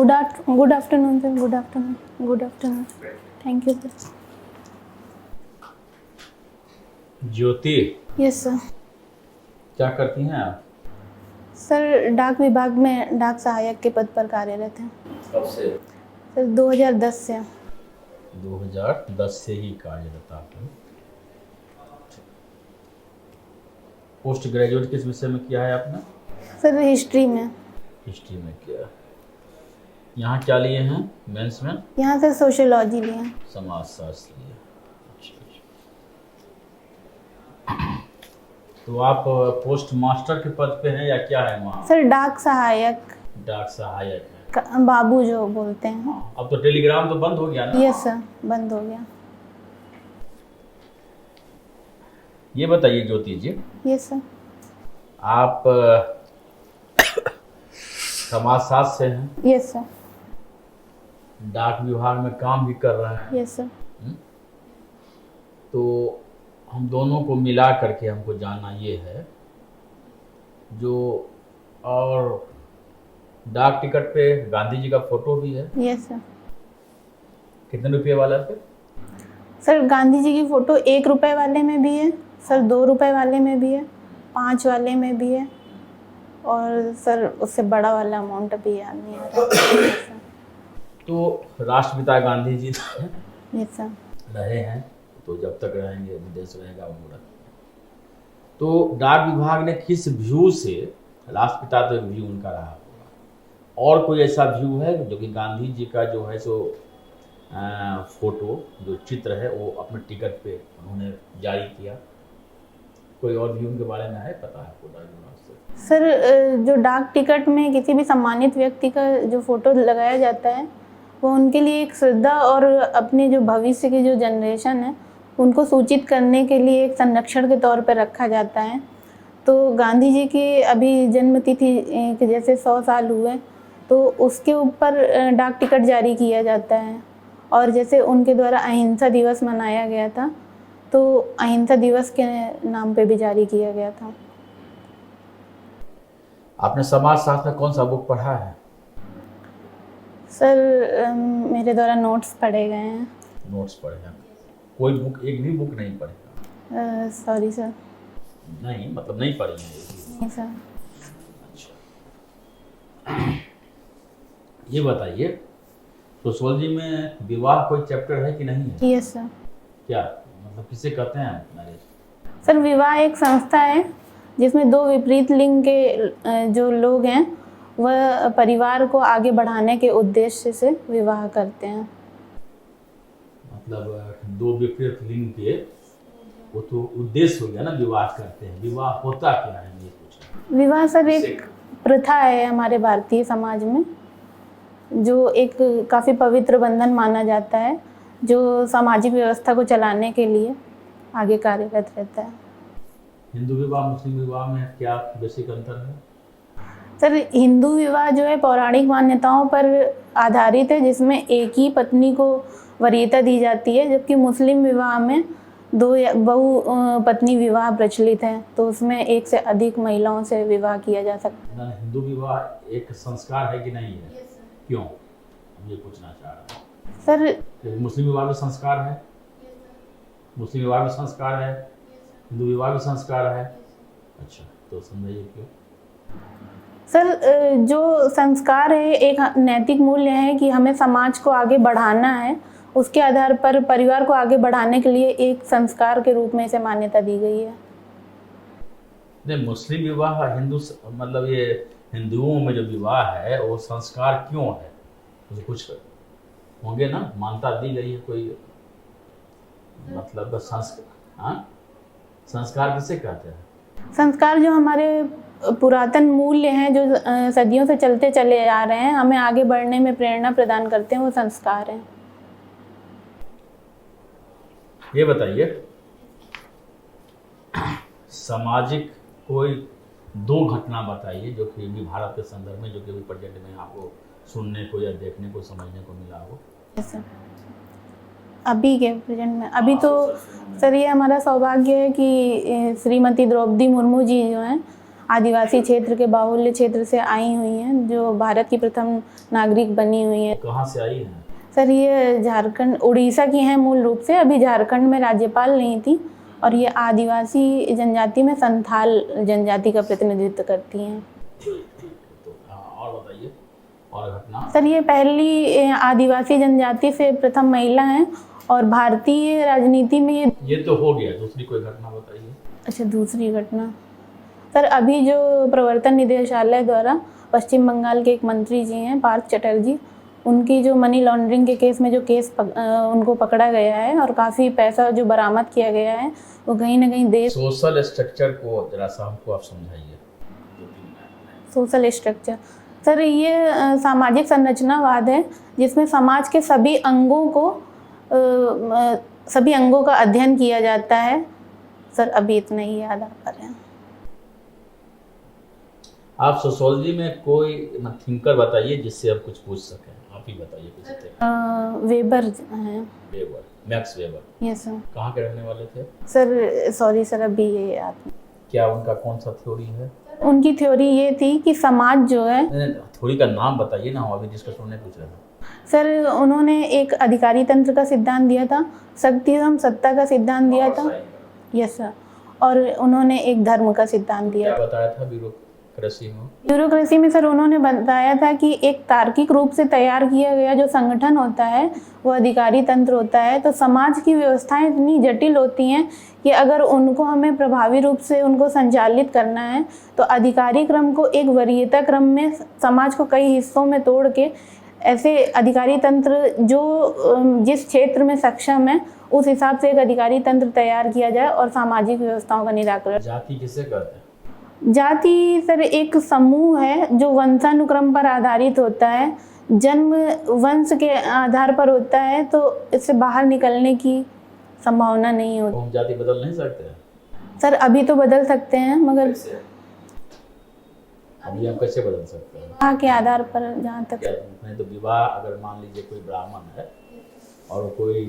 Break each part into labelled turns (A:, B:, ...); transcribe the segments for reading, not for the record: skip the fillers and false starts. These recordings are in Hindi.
A: Good afternoon sir, good afternoon. Thank you sir.
B: Jyoti,
A: yes sir.
B: क्या करती हैं आप?
A: सर डाक विभाग में डाक सहायक के पद पर कार्यरत हैं।
B: कब से?
A: सर 2010 से।
B: 2010 से ही कार्यरत आप हैं। पोस्ट ग्रेजुएट किस विषय में किया है आपने?
A: सर हिस्ट्री में।
B: हिस्ट्री में किया। यहाँ क्या लिए हैं मेंस में?
A: यहाँ से सोशियोलॉजी लिए हैं।
B: समाजशास्त्र लिए। अच्छा। तो आप पोस्ट मास्टर के पद पे हैं या क्या है वहाँ?
A: सर डाक सहायक।
B: डाक सहायक है।
A: बाबू जो बोलते हैं।
B: अब तो टेलीग्राम तो बंद हो गया ना?
A: यस सर, बंद हो गया।
B: ये बताइए ज्योति जी,
A: यस सर।
B: आप समाजशास्त्र से हैं,
A: यस सर।
B: डाक विभाग में काम भी कर रहे हैं।
A: Yes sir.
B: तो हम दोनों को मिला करके हमको जानना ये है, जो और डाक टिकट पे गांधी जी का फोटो भी है।
A: Yes sir.
B: कितने रुपये वाला पे?
A: सर गांधी जी की फ़ोटो 1 रुपए वाले में भी है सर, 2 रुपए वाले में भी है, 5 वाले में भी है, और सर उससे बड़ा वाला अमाउंट अभी याद नहीं आ रहा।
B: तो राष्ट्रपिता गांधी जी
A: यस सर।
B: रहे हैं, तो जब तक रहेंगे देश रहेगा वो रहेगा। तो डाक विभाग ने किस व्यू से, राष्ट्रपिता तो एक व्यू उनका रहा होगा, और कोई ऐसा व्यू है जो कि गांधी जी का जो है सो फोटो जो चित्र है वो अपने टिकट पे उन्होंने जारी किया? कोई और व्यू उनके बारे में है, पता है आपको डाक विभाग से?
A: सर जो डाक टिकट में किसी भी सम्मानित व्यक्ति का जो फोटो लगाया जाता है वो उनके लिए एक श्रद्धा और अपने जो भविष्य की जो जनरेशन है उनको सूचित करने के लिए एक संरक्षण के तौर पर रखा जाता है। तो गांधी जी की अभी जन्मतिथि के जैसे 100 साल हुए तो उसके ऊपर डाक टिकट जारी किया जाता है, और जैसे उनके द्वारा अहिंसा दिवस मनाया गया था तो अहिंसा दिवस के नाम पे भी जारी किया गया था।
B: आपने समाजशास्त्र में कौन सा बुक पढ़ा है?
A: सर मेरे द्वारा नोट्स पढ़े गए हैं।
B: नोट्स पढ़े हैं? कोई बुक, एक भी बुक नहीं पढ़े?
A: Sorry sir.
B: नहीं, मतलब नहीं पढ़ी है?
A: नहीं सर।
B: अच्छा। ये बताइए, सोशियोलॉजी में विवाह कोई चैप्टर है कि नहीं है?
A: Yes sir.
B: क्या मतलब किसे कहते हैं मैरिज?
A: सर विवाह एक संस्था है जिसमें 2 विपरीत लिंग के जो लोग हैं वह परिवार को आगे बढ़ाने के उद्देश्य से विवाह करते हैं।
B: मतलब 2 विपरीत लिंग के, वो तो उद्देश्य हो गया ना, विवाह करते हैं। विवाह होता क्या है ये पूछा?
A: विवाह सर एक प्रथा है हमारे भारतीय समाज में, जो एक काफ़ी पवित्र बंधन माना जाता है जो सामाजिक व्यवस्था को चलाने के लिए आगे कार्यरत रहता है।
B: हिंदू विवाह मुस्लिम विवाह में क्या बेसिक अंतर है?
A: सर हिंदू विवाह जो है पौराणिक मान्यताओं पर आधारित है, जिसमें एक ही पत्नी को वरीयता दी जाती है, जबकि मुस्लिम विवाह में 2 या बहु पत्नी विवाह प्रचलित है, तो उसमें 1 से अधिक महिलाओं से विवाह किया जा सकता है।
B: हिंदू विवाह एक संस्कार है कि नहीं है? क्यों, ये पूछना चाह रहा हूँ।
A: सर
B: मुस्लिम विवाह भी संस्कार है, मुस्लिम विवाह भी संस्कार है, हिंदू विवाह भी संस्कार है। अच्छा, तो समझाइए क्यों?
A: सर जो संस्कार है एक नैतिक मूल्य है कि हमें समाज को आगे बढ़ाना है, उसके आधार पर परिवार को आगे बढ़ाने के लिए एक संस्कार के रूप में इसे मान्यता दी गई है।
B: नहीं, मुस्लिम विवाह हिंदू मतलब ये हिंदुओं में जो विवाह है वो संस्कार क्यों है? तो कुछ होंगे ना, मान्यता दी गई है कोई, मतलब संस्कार। हाँ, संस्कार किसे कहते हैं?
A: संस्कार जो हमारे पुरातन मूल्य हैं जो सदियों से चलते चले आ रहे हैं, हमें आगे बढ़ने में प्रेरणा प्रदान करते हैं, वो संस्कार हैं।
B: ये बताइए, सामाजिक कोई 2 घटना बताइए जो कि अभी भारत के संदर्भ में, जो कि अभी प्रेजेंट में आपको सुनने को या देखने को समझने को मिला हो।
A: सर अभी के प्रेजेंट में अभी तो सर ये हमारा सौभाग्य है कि श्रीमती द्रौपदी मुर्मू जी जो हैं आदिवासी क्षेत्र के बाहुल्य क्षेत्र से आई हुई हैं, जो भारत की प्रथम नागरिक बनी हुई हैं।
B: कहाँ से आई हैं?
A: सर ये झारखंड, उड़ीसा की हैं मूल रूप से, अभी झारखंड में राज्यपाल नहीं थी, और ये आदिवासी जनजाति में संथाल जनजाति का प्रतिनिधित्व करती हैं।
B: तो और बताइए, और घटना।
A: सर ये पहली आदिवासी जनजाति से प्रथम महिला हैं, और भारतीय राजनीति में
B: ये तो हो गया, दूसरी कोई घटना बताइए।
A: अच्छा, दूसरी घटना सर, अभी जो प्रवर्तन निदेशालय द्वारा पश्चिम बंगाल के एक मंत्री जी हैं पार्थ चटर्जी, उनकी जो मनी लॉन्ड्रिंग के केस में जो उनको पकड़ा गया है और काफ़ी पैसा जो बरामद किया गया है, वो कहीं ना कहीं देश।
B: सोशल स्ट्रक्चर को जरा सा हमको आप समझाइए।
A: सोशल स्ट्रक्चर सर, ये सामाजिक संरचनावाद है जिसमें समाज के सभी अंगों का अध्ययन किया जाता है। सर अभी इतना ही याद आ पा रहे हैं।
B: आप सोशियोलॉजी में कोई थिंकर बताइए जिससे आप कुछ पूछ सकें। आप ही बताइए कुछ।
A: वेबर हैं।
B: Weber, max weber.
A: Yes sir.
B: कहाँ के रहने वाले थे?
A: सर सॉरी सर, अभी ये याद नहीं।
B: क्या उनका कौन सा थ्योरी है?
A: उनकी थ्योरी ये थी कि समाज जो है।
B: थ्योरी का नाम बताइए ना, अभी डिस्कशन नहीं पूछ रहे हैं।
A: सर उन्होंने एक अधिकारी तंत्र का सिद्धांत दिया था, शक्तिसम सत्ता का सिद्धांत दिया था। Yes sir. और उन्होंने एक धर्म का सिद्धांत दिया।
B: क्या बताया था ब्यूरोक्रेसी में?
A: ब्यूरोक्रेसी में सर उन्होंने बताया था कि एक तार्किक रूप से तैयार किया गया जो संगठन होता है वो अधिकारी तंत्र होता है। तो समाज की व्यवस्थाएं इतनी जटिल होती हैं कि अगर उनको हमें प्रभावी रूप से उनको संचालित करना है तो अधिकारी क्रम को एक वरीयता क्रम में समाज को कई हिस्सों में तोड़ के ऐसे अधिकारी तंत्र जो जिस क्षेत्र में सक्षम है उस हिसाब से एक अधिकारी तंत्र तैयार किया जाए और सामाजिक व्यवस्थाओं का निराकरण।
B: जाति किसे कहते हैं?
A: जाति सर एक समूह है जो वंशानुक्रम पर आधारित होता है, जन्म वंश के आधार पर होता है, तो इससे बाहर निकलने की संभावना नहीं होती।
B: हम जाति बदल नहीं सकते?
A: सर अभी तो बदल सकते हैं, मगर
B: अभी हम कैसे बदल सकते हैं?
A: विवाह के आधार पर जहाँ तक
B: नहीं तो विवाह, अगर मान लीजिए कोई ब्राह्मण है और कोई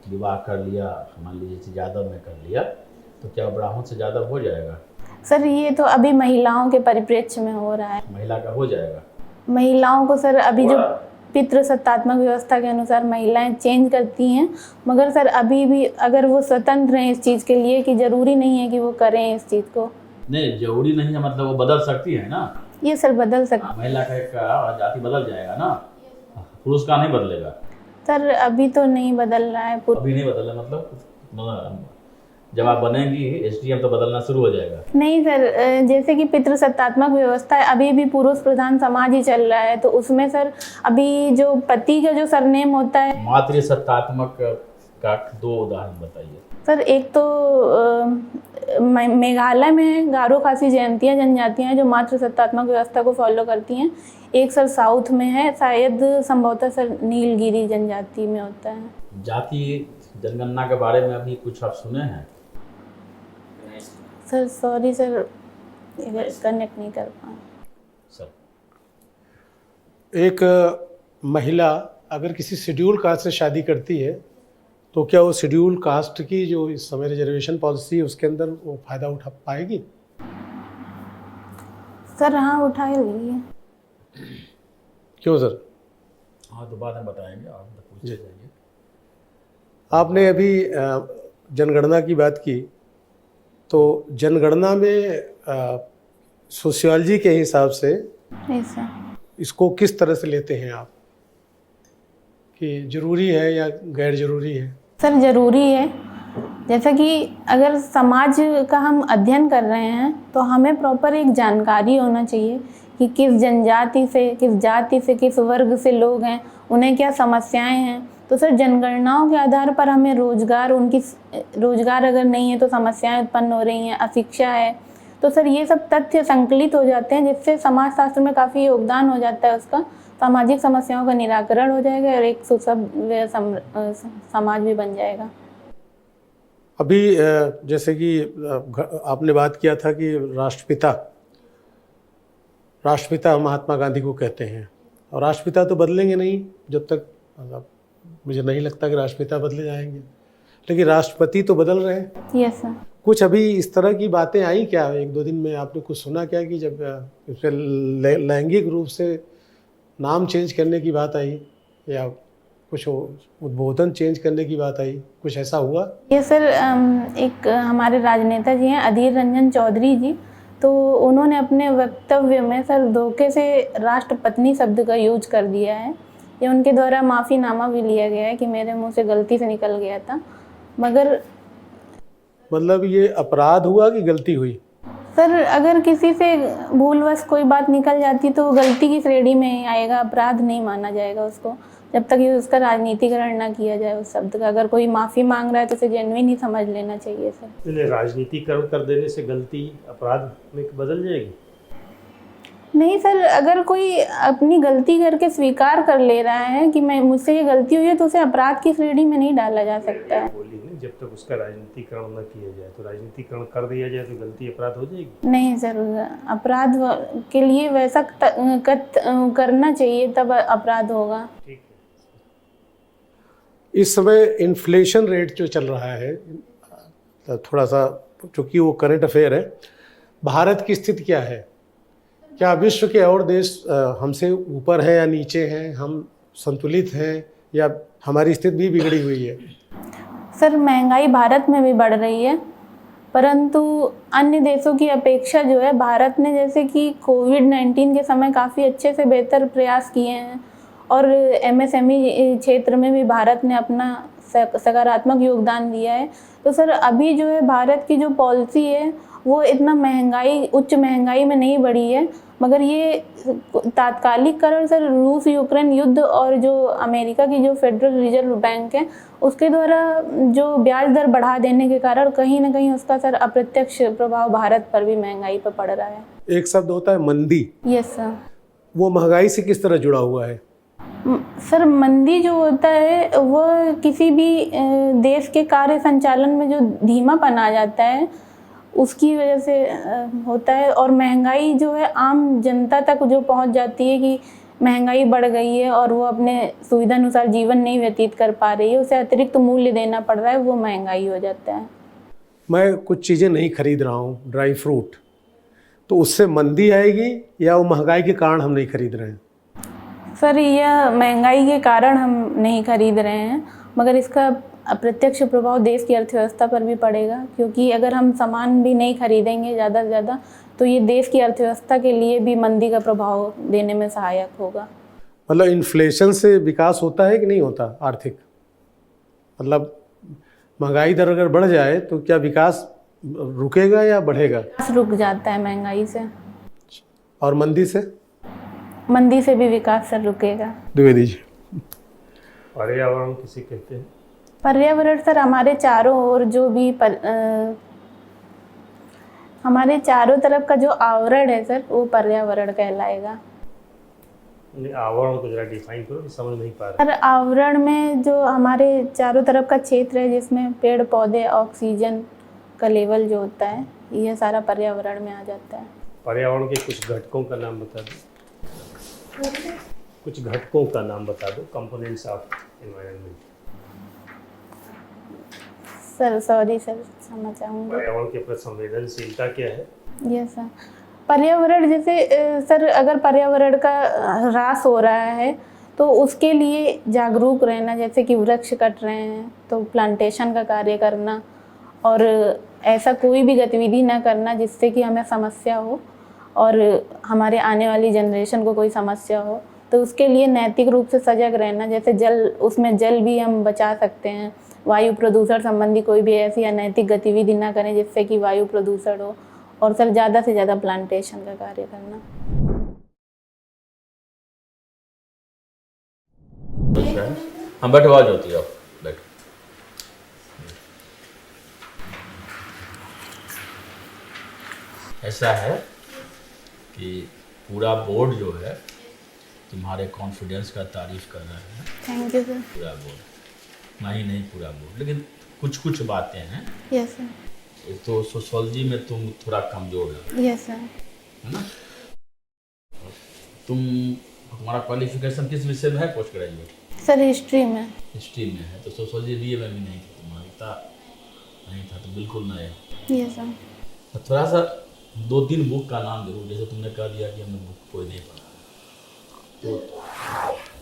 B: विवाह कर लिया, मान लीजिए यादव में कर लिया, तो क्या ब्राह्मण से ज़्यादा हो जाएगा?
A: सर ये तो अभी महिलाओं के परिप्रेक्ष्य में हो रहा है।
B: महिला का हो जाएगा?
A: महिलाओं को सर अभी जो पितृसत्तात्मक व्यवस्था के अनुसार महिलाएं चेंज करती हैं, मगर सर अभी भी अगर वो स्वतंत्र हैं इस चीज़ के लिए कि ज़रूरी नहीं है कि वो करें इस चीज़ को।
B: नहीं, जरूरी नहीं है, मतलब वो बदल सकती है ना।
A: ये सर बदल सकती।
B: महिला का एक जाति बदल जाएगा ना, पुरुष का नहीं बदलेगा।
A: सर अभी तो नहीं बदल रहा है।
B: अभी नहीं बदल रहा, मतलब जब आप बनेंगी एसडीएम तो बदलना शुरू हो जाएगा।
A: नहीं सर, जैसे कि पितृसत्तात्मक व्यवस्था है, अभी भी पुरुष प्रधान समाज ही चल रहा है, तो उसमें सर अभी जो पति का जो सरनेम होता है।
B: मातृसत्तात्मक का 2 उदाहरण बताइए।
A: सर एक तो मेघालय में गारो खासी जयंतियाँ जनजातियाँ हैं जो मातृसत्तात्मक व्यवस्था को फॉलो करती हैं। एक सर साउथ में है, शायद संभवतः सर नीलगिरी जनजाति में होता है।
B: जाति जनगणना के बारे में अभी कुछ आप सुने हैं?
A: सर सॉरी सर, कनेक्ट नहीं कर पाए
B: सर।
C: एक महिला अगर किसी शेड्यूल कास्ट से शादी करती है तो क्या वो शेड्यूल कास्ट की जो इस समय रिजर्वेशन पॉलिसी है उसके अंदर वो फ़ायदा उठा पाएगी?
A: सर हाँ, उठा लीजिए।
C: क्यों सर?
B: हाँ तो बाद में बताएंगे, आप पूछ जाइए।
C: आपने अभी जनगणना की बात की, तो जनगणना में सोशियोलॉजी के हिसाब से इसको किस तरह से लेते हैं आप, कि ज़रूरी है या गैर ज़रूरी है?
A: सर ज़रूरी है। जैसा कि अगर समाज का हम अध्ययन कर रहे हैं तो हमें प्रॉपर एक जानकारी होना चाहिए कि किस जनजाति से, किस जाति से, किस वर्ग से लोग हैं, उन्हें क्या समस्याएं हैं। तो सर जनगणनाओं के आधार पर हमें रोजगार अगर नहीं है तो समस्याएं उत्पन्न हो रही हैं, अशिक्षा है, तो सर ये सब तथ्य संकलित हो जाते हैं जिससे समाजशास्त्र में काफ़ी योगदान हो जाता है उसका, सामाजिक समस्याओं का निराकरण हो जाएगा और एक सुसभ्य समाज भी बन जाएगा।
C: अभी जैसे कि आपने बात किया था कि राष्ट्रपिता महात्मा गांधी को कहते हैं, और राष्ट्रपिता तो बदलेंगे नहीं जब तक, मतलब मुझे नहीं लगता कि राष्ट्रपिता बदले जाएंगे। लेकिन राष्ट्रपति तो बदल रहे हैं।
A: Yes sir.
C: कुछ अभी इस तरह की बातें आई क्या 1-2 दिन में? आपने कुछ सुना क्या कि जब इस पे लैंगिक रूप से नाम चेंज करने की बात आई या कुछ उद्बोधन चेंज करने की बात आई, कुछ ऐसा हुआ?
A: ये सर एक हमारे राजनेता जी हैं अधीर रंजन चौधरी जी, तो उन्होंने अपने वक्तव्य में सर धोखे से राष्ट्रपत्नी शब्द का यूज कर दिया है। ये उनके द्वारा माफ़ीनामा भी लिया गया है कि मेरे मुंह से गलती से निकल गया था, मगर
C: मतलब ये अपराध हुआ कि गलती हुई?
A: सर अगर किसी से भूलवश कोई बात निकल जाती तो गलती की श्रेणी में ही आएगा, अपराध नहीं माना जाएगा उसको, जब तक ये उसका राजनीतिकरण ना किया जाए उस शब्द का। अगर कोई माफ़ी मांग रहा है तो उसे जेन्युइन ही समझ लेना चाहिए सर।
D: राजनीतिकरण कर देने से गलती अपराध में बदल जाएगी?
A: नहीं सर, अगर कोई अपनी गलती करके स्वीकार कर ले रहा है कि मैं मुझसे ये गलती हुई है तो उसे अपराध की श्रेणी में नहीं डाला जा सकता है।
D: बोली नहीं, जब तक उसका राजनीतिकरण न किया जाए, तो राजनीतिकरण कर दिया जाए तो गलती अपराध हो जाएगी?
A: नहीं सर, अपराध के लिए वैसा करना चाहिए तब अपराध होगा।
D: ठीक है।
C: इस समय इन्फ्लेशन रेट जो चल रहा है, थोड़ा सा चूँकि वो करंट अफेयर है, भारत की स्थिति क्या है? क्या विश्व के और देश हमसे ऊपर हैं या नीचे हैं? हम संतुलित हैं या हमारी स्थिति भी बिगड़ी हुई है?
A: सर महंगाई भारत में भी बढ़ रही है, परंतु अन्य देशों की अपेक्षा जो है भारत ने जैसे कि कोविड-19 के समय काफ़ी अच्छे से बेहतर प्रयास किए हैं और एमएसएमई क्षेत्र में भी भारत ने अपना सकारात्मक योगदान दिया है। तो सर अभी जो है भारत की जो पॉलिसी है वो इतना उच्च महंगाई में नहीं बढ़ी है, मगर ये तात्कालिक कारण सर रूस यूक्रेन युद्ध और जो अमेरिका की जो फेडरल रिजर्व बैंक है उसके द्वारा जो ब्याज दर बढ़ा देने के कारण कहीं ना कहीं उसका सर अप्रत्यक्ष प्रभाव भारत पर भी महंगाई पर पड़ रहा है।
C: एक शब्द होता है मंदी।
A: Yes sir.
C: वो महंगाई से किस तरह जुड़ा हुआ है?
A: सर मंदी जो होता है वो किसी भी देश के कार्य संचालन में जो धीमापन आ जाता है उसकी वजह से होता है, और महंगाई जो है आम जनता तक जो पहुंच जाती है कि महंगाई बढ़ गई है और वो अपने सुविधा अनुसार जीवन नहीं व्यतीत कर पा रही है, उसे अतिरिक्त मूल्य देना पड़ रहा है, वो महंगाई हो जाता है।
C: मैं कुछ चीज़ें नहीं खरीद रहा हूँ, ड्राई फ्रूट, तो उससे मंदी आएगी या वो महंगाई के कारण हम नहीं खरीद रहे हैं?
A: सर यह महंगाई के कारण हम नहीं खरीद रहे हैं, मगर इसका अप्रत्यक्ष प्रभाव देश की अर्थव्यवस्था पर भी पड़ेगा, क्योंकि अगर हम सामान भी नहीं खरीदेंगे ज़्यादा से ज़्यादा तो ये देश की अर्थव्यवस्था के लिए भी मंदी का प्रभाव देने में सहायक होगा।
C: मतलब इन्फ्लेशन से विकास होता है कि नहीं होता आर्थिक? मतलब महंगाई दर अगर बढ़ जाए तो क्या विकास रुकेगा या बढ़ेगा?
A: रुक जाता है महंगाई से।
C: और मंदी से?
A: मंदी से भी विकास सर रुकेगा।
C: द्विवेदी जी।
D: पर्यावरण किसे कहते हैं?
A: पर्यावरण सर हमारे चारों ओर जो भी हमारे चारों तरफ का जो आवरण है सर वो पर्यावरण कहलाएगा।
D: आवरण को जरा डिफाइन करो, समझ नहीं पा रहा।
A: सर आवरण में जो हमारे चारों तरफ का क्षेत्र है जिसमें पेड़ पौधे ऑक्सीजन का लेवल जो होता है यह सारा पर्यावरण में आ जाता है।
D: पर्यावरण के कुछ घटकों का नाम बता दो। कुछ घटकों का नाम बता दो, components of environment.
A: Sir sorry sir, समझ चाहूँगा।
D: पर्यावरण के प्रति संवेदनशीलता क्या है?
A: यस सर, पर्यावरण जैसे सर अगर पर्यावरण का ह्रास हो रहा है तो उसके लिए जागरूक रहना, जैसे कि वृक्ष कट रहे हैं तो प्लांटेशन का कार्य करना और ऐसा कोई भी गतिविधि ना करना जिससे कि हमें समस्या हो और हमारे आने वाली जनरेशन को कोई समस्या हो, तो उसके लिए नैतिक रूप से सजग रहना। जैसे उसमें जल भी हम बचा सकते हैं, वायु प्रदूषण संबंधी कोई भी ऐसी अनैतिक गतिविधि ना करें जिससे कि वायु प्रदूषण हो, और सर ज़्यादा से ज़्यादा प्लांटेशन का कार्य करना।
B: हम बैठो, आवाज होती है, आप बैठो। ऐसा है कि पूरा बोर्ड जो है तुम्हारे कॉन्फिडेंस का तारीफ कर रहा है।
A: Thank you sir.
B: पूरा बोर्ड नहीं पूरा बोर्ड, लेकिन कुछ बातें हैं।
A: Yes sir.
B: एक तो सोशियोलॉजी में तुम थोड़ा कमजोर हो।
A: Yes sir.
B: है ना? तुम्हारा क्वालिफिकेशन किस विषय में है? पोस्ट ग्रेजुएट
A: सर हिस्ट्री में।
B: हिस्ट्री में है, तो सोशियोलॉजी बीए में भी नहीं थी तुम्हारी। पता नहीं था, तो बिल्कुल नए।
A: ये सर
B: तो थोड़ा सा 2-3 बुक का नाम जरूर, जैसे तुमने कह दिया कि हमने बुक कोई नहीं पढ़ा, तो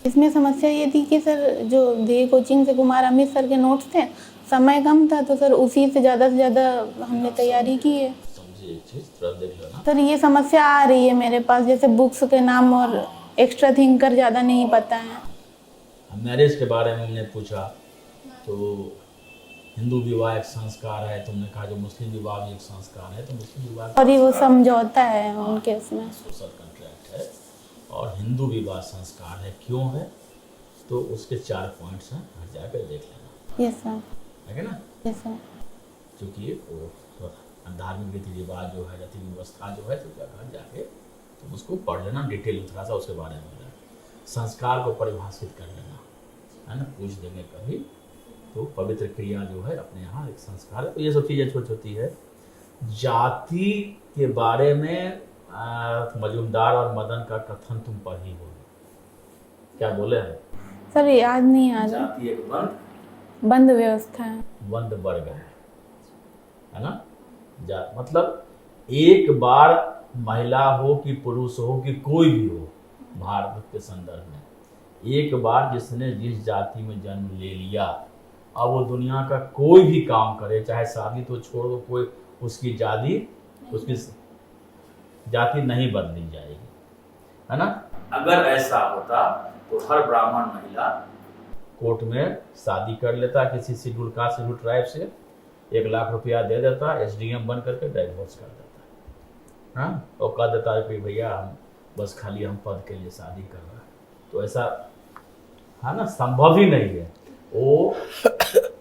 A: इसमें समस्या ये थी कि सर जो ध्येय कोचिंग से कुमार अमित सर के नोट्स थे, समय कम था, तो सर उसी से ज़्यादा हमने तैयारी की है।
B: समझिए एक चीज़ थोड़ा देख लेना।
A: सर ये समस्या आ रही है मेरे पास, जैसे बुक्स के नाम और एक्स्ट्रा थिंकर ज़्यादा नहीं पता है।
B: मैरिज के बारे में हमने पूछा तो हिंदू विवाह एक संस्कार है, तुमने कहा जो मुस्लिम विवाह भी एक संस्कार है, तो मुस्लिम विवाह
A: और ये वो समझौता है उनके उसमें।
B: सोशल कॉन्ट्रैक्ट है और हिंदू विवाह संस्कार है, क्यों है, तो उसके 4 पॉइंट्स हैं, हर जाकर देख लेना।
A: Yes sir.
B: है ना,
A: यस सर।
B: क्योंकि वो धार्मिक रीति रिवाज जो है, रीति व्यवस्था जो है, तो घर जाके तुम उसको पढ़ लेना डिटेल थोड़ा सा उसके बारे में। संस्कार को परिभाषित कर लेना, है ना, पूछ देंगे कभी, तो पवित्र क्रिया जो है अपने यहाँ एक संस्कार है। तो ये सब चीज़ें छोटी छोटी है। जाति के बारे में मजूमदार और मदन का कथन तुम पढ़ी हो, क्या बोले हैं?
A: सर याद नहीं आ रहा।
B: जाति एक
A: बंद व्यवस्था है,
B: बंद वर्ग है ना। मतलब एक बार महिला हो कि पुरुष हो कि कोई भी हो, भारत के संदर्भ में एक बार जिसने जिस जाति में जन्म ले लिया, अब वो दुनिया का कोई भी काम करे, चाहे शादी तो छोड़ दो, कोई उसकी जाति नहीं बदली जाएगी, है ना। अगर ऐसा होता तो हर ब्राह्मण महिला कोर्ट में शादी कर लेता किसी शेड्यूल कास्ट शेड्यूल ट्राइब से, 1 लाख रुपया दे देता, SDM बन करके डाइवोर्स कर देता, हाँ, और कह देता है कि भैया हम बस खाली हम पद के लिए शादी कर रहे हैं। तो ऐसा है ना, संभव ही नहीं है। वो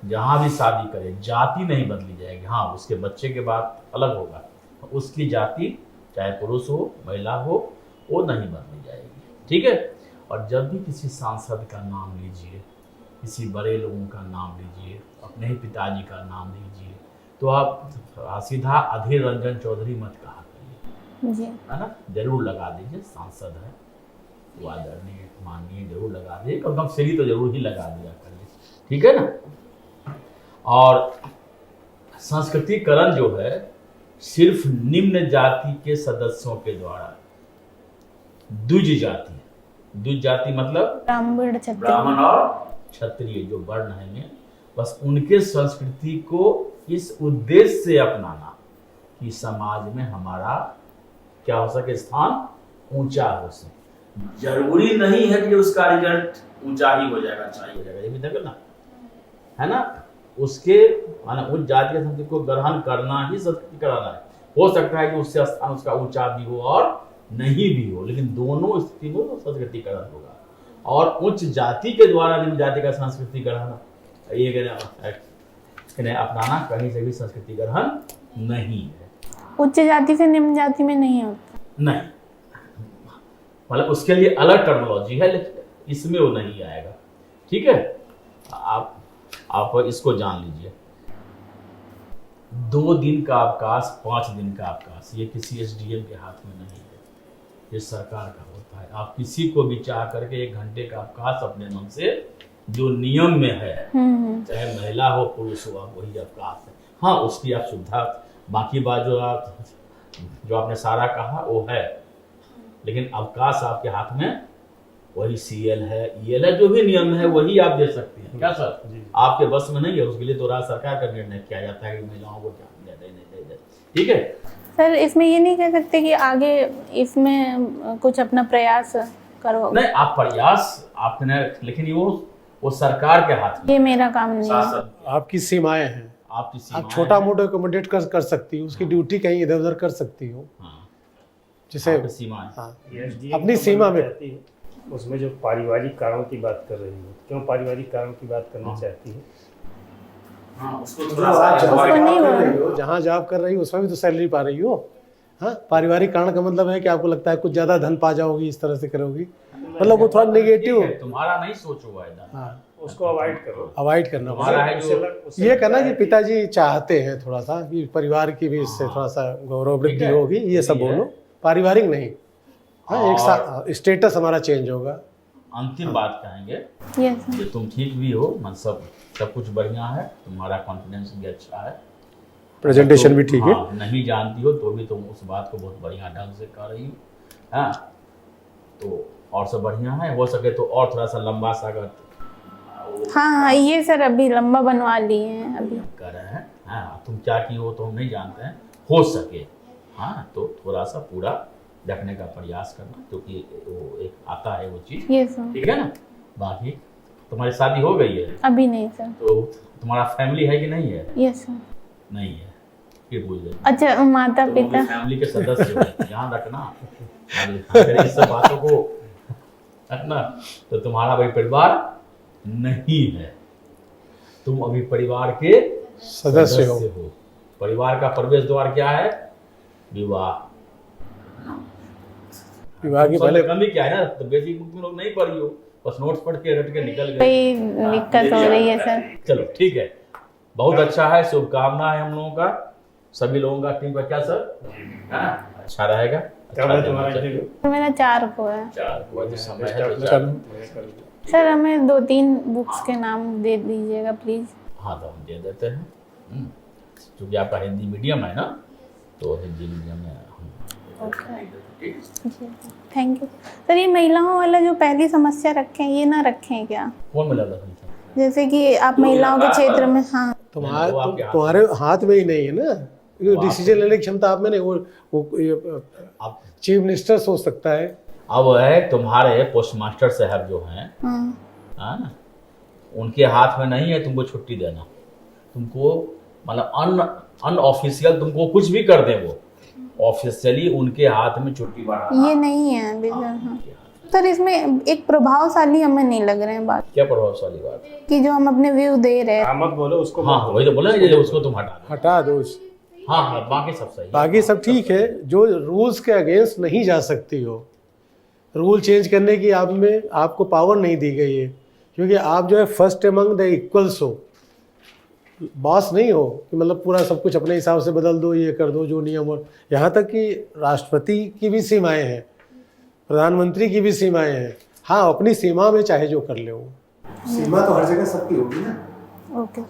B: जहाँ भी शादी करे जाति नहीं बदली जाएगी। हाँ, उसके बच्चे के बाद अलग होगा, उसकी जाति चाहे पुरुष हो महिला हो वो नहीं बदली जाएगी, ठीक है। और जब भी किसी सांसद का नाम लीजिए, किसी बड़े लोगों का नाम लीजिए, अपने ही पिताजी का नाम लीजिए, तो आप सीधा अधीर रंजन चौधरी मत कहा करिए,
A: जी,
B: है ना, जरूर लगा दीजिए, सांसद है तो आदरणीय माननीय जरूर लगा दीजिए, कम से कम श्री तो जरूर ही लगा दिया करिए, ठीक है ना। और संस्कृतिकरण जो है सिर्फ निम्न जाति के सदस्यों के द्वारा, द्विज जाति मतलब
A: ब्राह्मण
B: और क्षत्रिय जो वर्ण है में, बस उनके संस्कृति को इस उद्देश्य से अपनाना कि समाज में हमारा क्या हो सके, स्थान ऊंचा हो सके। जरूरी नहीं है कि उसका रिजल्ट ऊंचा ही हो जाएगा, अच्छा ही हो जाएगा, ये भी देखो ना, है ना। उसके उस जाति के संस्कृति को ग्रहण करना ही संस्कृति कराना है। हो सकता है कि उससे स्थान उसका ऊंचा भी हो और नहीं भी हो, लेकिन दोनों स्थिति में संस्कृतिकरण होगा। और उच्च जाति के द्वारा निम्न जाति का संस्कृति ग्रहण ये अपनाना कहीं से भी संस्कृति ग्रहण नहीं है।
A: उच्च जाति से निम्न जाति में नहीं होता,
B: नहीं, मतलब उसके लिए अलग टर्मिनोलॉजी है, लेकिन इसमें वो नहीं आएगा, ठीक है। आप इसको जान लीजिए। 2 दिन का अवकाश, 5 दिन का अवकाश, ये किसी SDM के हाथ में नहीं है, ये सरकार का होता है। आप किसी को भी चाह करके 1 घंटे का अवकाश अपने मन से, जो नियम में है, चाहे महिला हो पुरुष हो, आप वही अवकाश है। हाँ, उसकी आप सुविधा, बाकी बात जो आपने सारा कहा वो है, लेकिन अवकाश आपके हाथ में वही CL है, EL है, जो भी नियम है वही आप दे सकते हैं। क्या सर, आपके बस में नहीं है, उसके लिए तो राज्य सरकार का निर्णय किया जाता है कि महिलाओं को क्या दे, ठीक है।
A: सर इसमें ये नहीं कह सकते कि आगे इसमें कुछ अपना प्रयास करो?
B: नहीं, आप प्रयास आपने, लेकिन वो सरकार के हाथ में,
A: ये मेरा काम नहीं है।
C: आपकी सीमाएं हैं, आप छोटा मोटा अकोमोडेट कर सकती हो, उसकी ड्यूटी कहीं इधर उधर कर सकती हो, जैसे
B: सीमा,
C: हाँ, अपनी सीमा में।
D: उसमें जो पारिवारिक कारणों की बात कर रही हो, क्यों पारिवारिक कारणों की बात करना चाहती है?
C: जहाँ जॉब कर रही हो उसमें भी तो सैलरी पा रही हो। हाँ, पारिवारिक कारण का मतलब है कि आपको लगता है कुछ ज्यादा धन पा जाओगी, इस तरह से करोगी, मतलब वो थोड़ा नेगेटिव।
B: तुम्हारा नहीं सोचो वायदा,
C: हाँ,
D: उसको अवॉइड करो,
C: अवॉइड करना।
B: तुम्हारा है जो
C: ये कहना कि पिताजी चाहते हैं थोड़ा सा कि परिवार की भी इससे थोड़ा सा गौरव वृद्धि होगी, ये सब बोलो, पारिवारिक नहीं। हाँ, एक स्टेटस हमारा चेंज होगा।
B: अंतिम बात कहेंगे
A: यस सर।
B: कि तुम ठीक भी हो, मन सब कुछ बढ़िया है, तुम्हारा कॉन्फिडेंस भी अच्छा है,
C: प्रेजेंटेशन भी ठीक है।
B: हाँ, नहीं जानती हो तो भी तुम उस बात को बहुत बढ़िया ढंग से कर रही हो। हाँ, तो और सब बढ़िया है, हो सके तो और थोड़ा सा लंबा सा अगर
A: हाँ, ये सर अभी लंबा बनवा लिए हैं अभी।
B: कर रहे हैं। हाँ, तुम क्या की हो तो हम नहीं जानते हैं, हो सके हाँ तो थोड़ा सा पूरा रखने का प्रयास करना, क्योंकि वो एक आता है वो चीज़,
A: ये सर।
B: ठीक है ना। बाकी तुम्हारी शादी हो गई है?
A: अभी नहीं सर।
B: तो तुम्हारा फैमिली है कि नहीं है?
A: Yes sir.
B: नहीं है, फिर पूछ लेना।
A: अच्छा, माता
B: तुम
A: पिता।
B: अपनी फैमिली के सदस्य हो, ध्यान रखना अगर इस सब बातों को रखना। तो तुम्हारा भाई परिवार नहीं है, तुम अभी परिवार के
C: सदस्य हो।
B: परिवार का प्रवेश द्वार क्या है? विवाह।
C: विवाह की पहले
B: कमी क्या है ना, तो बेसिक बुक में लोग नहीं पढ़ी हो, बस नोट्स पढ़ के रट के निकल गए।
A: कोई दिक्कत हो रही है सर।
B: चलो ठीक है, बहुत अच्छा है, शुभकामना है हम लोगों का, सभी लोगों का, टीम का। क्या सर? हाँ, अच्छा रहेगा। अच्छा
D: कब है
B: रहना
D: तुम्हारा
B: चाहिए।
D: इंटरव्यू?
A: मेरा 4 को है।
B: 4 को समय है तो
D: बेस्ट
B: 4।
D: ऑफ
A: सर हमें 2-3 बुक्स के नाम दे दीजिएगा प्लीज।
B: हाँ तो हम दे देते हैं, क्योंकि आपका हिंदी मीडियम है ना, तो हिंदी मीडियम में हम
A: ओके
B: ठीक है।
A: जी, थैंक यू सर। ये महिलाओं वाला जो पहली समस्या रखे हैं, ये ना रखें हैं क्या?
B: कौन मिला था?
A: जैसे कि आप महिलाओं के क्षेत्र में। हाँ,
C: तुम्हारे हाथ में ही नहीं है ना, डिसीजन लेने की क्षमता आप में नहीं। वो
B: अब
C: चीफ मिनिस्टर सोच सकता है।
B: अब है तुम्हारे पोस्ट मास्टर साहब जो हैं, हाँ, उनके हाथ में नहीं है तुमको छुट्टी देना। तुमको मतलब अनऑफिशियल तुमको कुछ भी कर दें, वो ऑफिशियली उनके हाथ में छुट्टी बढ़ा।
A: ये नहीं है अभी सर। हाँ सर, इसमें एक प्रभावशाली हमें नहीं लग रहे हैं बात,
B: क्या प्रभावशाली बात?
A: कि जो हम अपने व्यू दे रहे हैं।
D: हाँ मत बोलो उसको।
B: हाँ वही तो बोला ना, उसको तुम
C: हटा दो।
B: हाँ हाँ, बाकी सब सही है।
C: बाकी सब ठीक है, जो रूल्स के अगेंस्ट नहीं जा सकती हो, रूल चेंज करने की आप में आपको पावर नहीं दी गई है, क्योंकि आप जो है फर्स्ट अमंग द इक्वल्स हो, बॉस नहीं हो कि मतलब पूरा सब कुछ अपने हिसाब से बदल दो, ये कर दो जो नियम हो। यहाँ तक कि राष्ट्रपति की भी सीमाएं हैं, प्रधानमंत्री की भी सीमाएं हैं। हाँ, अपनी सीमा में चाहे जो कर ले, वो सीमा तो हर जगह सबकी होगी ना।
A: ओके,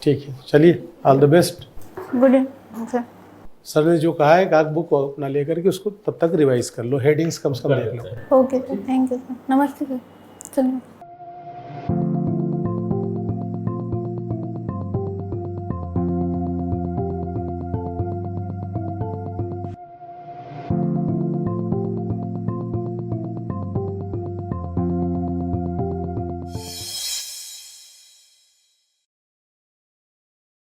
C: ठीक है, चलिए, all the best.
A: Good sir.
C: Sir ने जो कहा है काक बुक अपना लेकर के उसको तब तक रिवाइज कर लो, हेडिंग्स कम से कम देख लो।
A: Okay sir, thank you sir. नमस्ते सर। चलो।